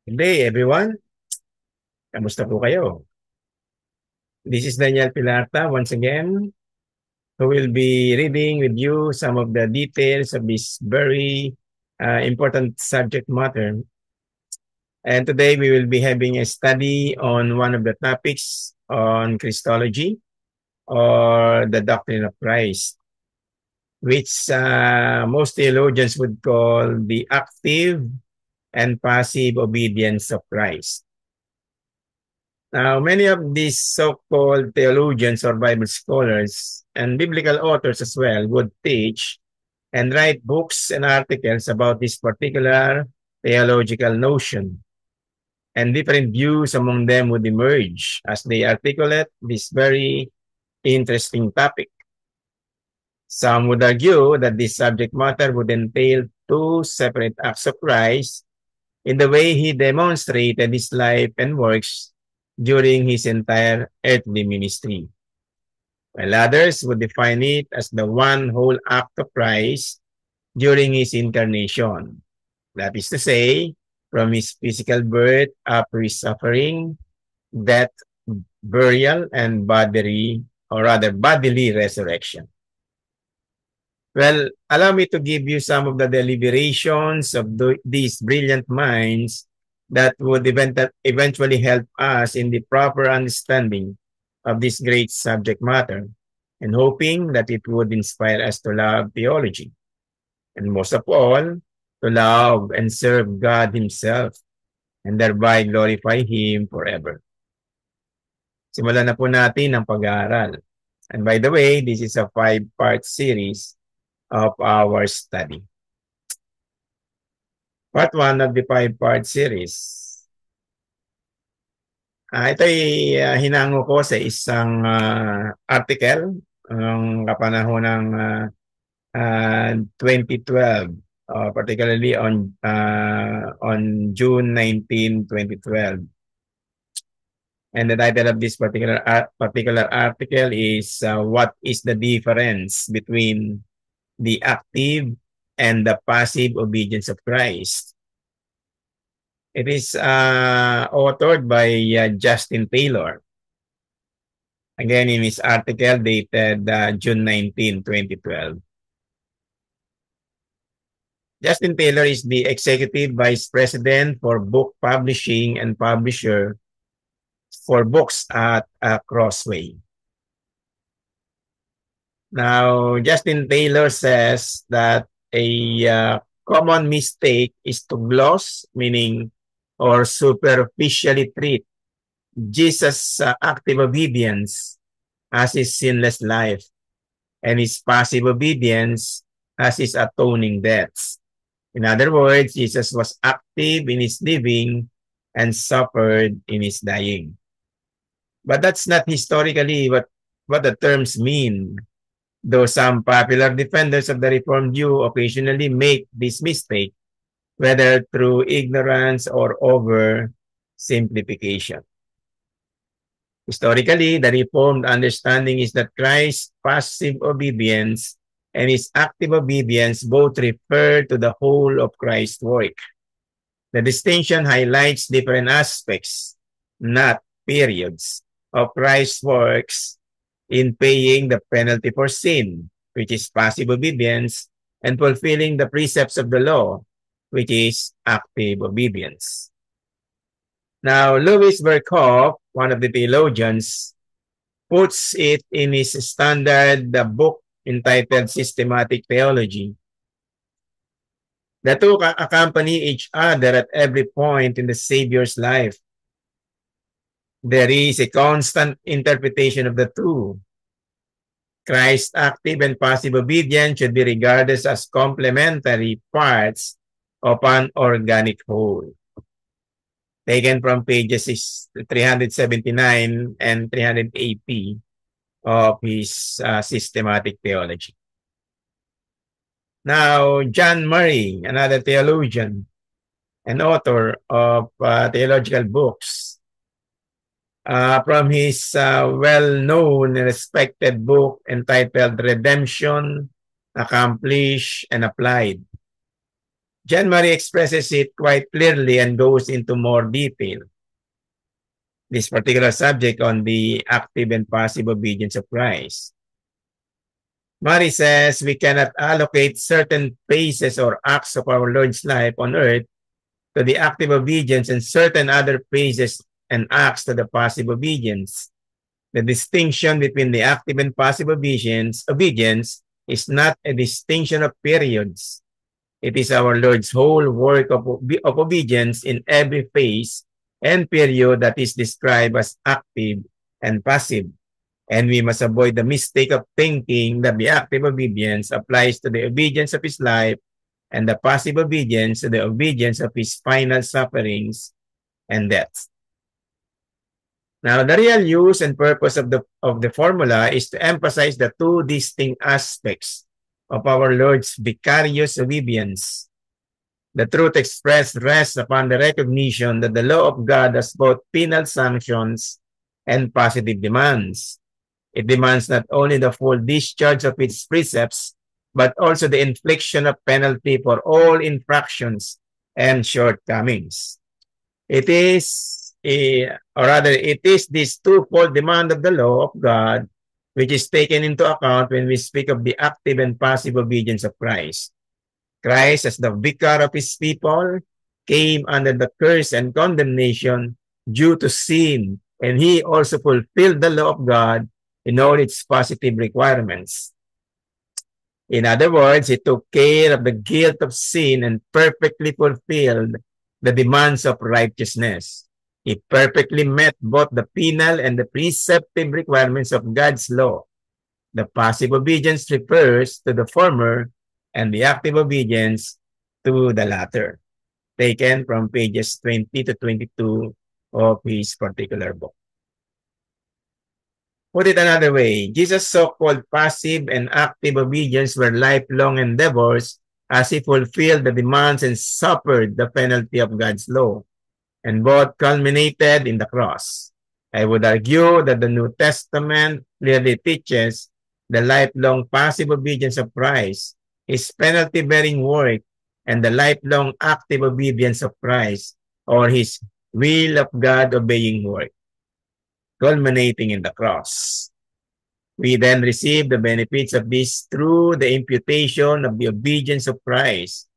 Good day, everyone. Kamusta po kayo? This is Daniel Pilarta once again, who will be reading with you some of the details of this very important subject matter. And today we will be having a study on one of the topics on Christology or the doctrine of Christ, which most theologians would call the active and passive obedience of Christ. Now, many of these so-called theologians or Bible scholars and biblical authors as well would teach and write books and articles about this particular theological notion. And different views among them would emerge as they articulate this very interesting topic. Some would argue that this subject matter would entail two separate acts of Christ in the way he demonstrated his life and works during his entire earthly ministry, while others would define it as the one whole act of Christ during his incarnation. That is to say, from his physical birth up to his suffering, death, burial, and bodily resurrection. Well, allow me to give you some of the deliberations of these brilliant minds that would eventually help us in the proper understanding of this great subject matter, and hoping that it would inspire us to love theology, and most of all, to love and serve God Himself, and thereby glorify Him forever. Simulan na po natin ang pag-aaral. And by the way, this is a 5-part series of our study. Part 1 of the 5-part series. Ito'y hinango ko sa isang article ng kapanahon ng 2012, particularly on June 19, 2012. And the title of this particular article is What is the difference between the active and the passive obedience of Christ? It is authored by Justin Taylor. Again, in his article dated June 19, 2012. Justin Taylor is the Executive Vice President for Book Publishing and Publisher for books at Crossway. Now, Justin Taylor says that a common mistake is to gloss, meaning or superficially treat Jesus' active obedience as his sinless life and his passive obedience as his atoning deaths. In other words, Jesus was active in his living and suffered in his dying. But that's not historically what the terms mean, though some popular defenders of the Reformed view occasionally make this mistake, whether through ignorance or oversimplification. Historically, the Reformed understanding is that Christ's passive obedience and his active obedience both refer to the whole of Christ's work. The distinction highlights different aspects, not periods, of Christ's works in paying the penalty for sin, which is passive obedience, and fulfilling the precepts of the law, which is active obedience. Now, Louis Berkhoff, one of the theologians, puts it in his standard book entitled Systematic Theology. The two accompany each other at every point in the Savior's life. There is a constant interpretation of the two. Christ's active and passive obedience should be regarded as complementary parts of an organic whole. Taken from pages 379 and 380 of his Systematic Theology. Now, John Murray, another theologian and author of theological books, from his well-known and respected book entitled Redemption, Accomplished and Applied. John Murray expresses it quite clearly and goes into more detail. This particular subject on the active and passive obedience of Christ. Murray says we cannot allocate certain phases or acts of our Lord's life on earth to the active obedience and certain other phases and acts to the passive obedience. The distinction between the active and passive obedience is not a distinction of periods. It is our Lord's whole work of obedience in every phase and period that is described as active and passive. And we must avoid the mistake of thinking that the active obedience applies to the obedience of his life and the passive obedience to the obedience of his final sufferings and death. Now, the real use and purpose of the formula is to emphasize the two distinct aspects of our Lord's vicarious obedience. The truth expressed rests upon the recognition that the law of God has both penal sanctions and positive demands. It demands not only the full discharge of its precepts, but also the infliction of penalty for all infractions and shortcomings. It is this twofold demand of the law of God which is taken into account when we speak of the active and passive obedience of Christ. Christ, as the vicar of his people, came under the curse and condemnation due to sin, and he also fulfilled the law of God in all its positive requirements. In other words, he took care of the guilt of sin and perfectly fulfilled the demands of righteousness. He perfectly met both the penal and the preceptive requirements of God's law. The passive obedience refers to the former and the active obedience to the latter, taken from pages 20 to 22 of his particular book. Put it another way, Jesus' so-called passive and active obedience were lifelong endeavors as he fulfilled the demands and suffered the penalty of God's law, and both culminated in the cross. I would argue that the New Testament clearly teaches the lifelong passive obedience of Christ, his penalty-bearing work, and the lifelong active obedience of Christ, or his will of God obeying work, culminating in the cross. We then receive the benefits of this through the imputation of the obedience of Christ,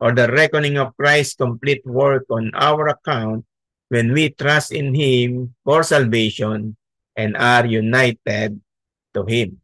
or the reckoning of Christ's complete work on our account when we trust in him for salvation and are united to him.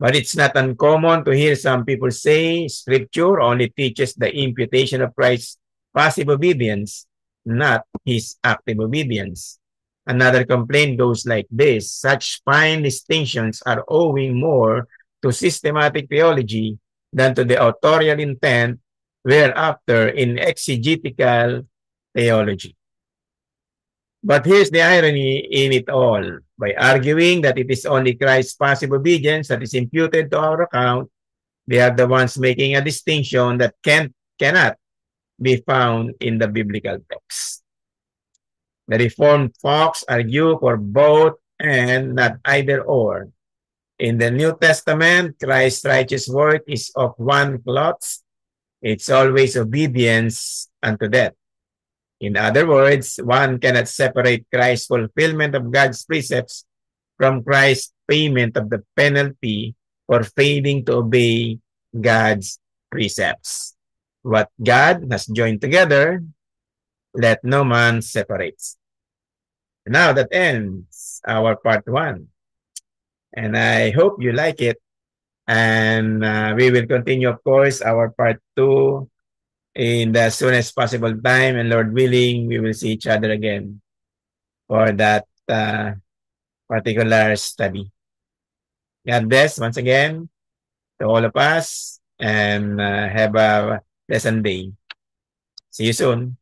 But it's not uncommon to hear some people say Scripture only teaches the imputation of Christ's passive obedience, not his active obedience. Another complaint goes like this: such fine distinctions are owing more to systematic theology than to the authorial intent, whereafter in exegetical theology. But here's the irony in it all. By arguing that it is only Christ's passive obedience that is imputed to our account, they are the ones making a distinction that cannot be found in the biblical text. The Reformed folks argue for both and not either or. In the New Testament, Christ's righteous work is of one cloth. It's always obedience unto death. In other words, one cannot separate Christ's fulfillment of God's precepts from Christ's payment of the penalty for failing to obey God's precepts. What God has joined together, let no man separate. Now that ends our part 1. And I hope you like it. And we will continue, of course, our part 2 in the soonest possible time. And Lord willing, we will see each other again for that particular study. God bless once again to all of us, and have a pleasant day. See you soon.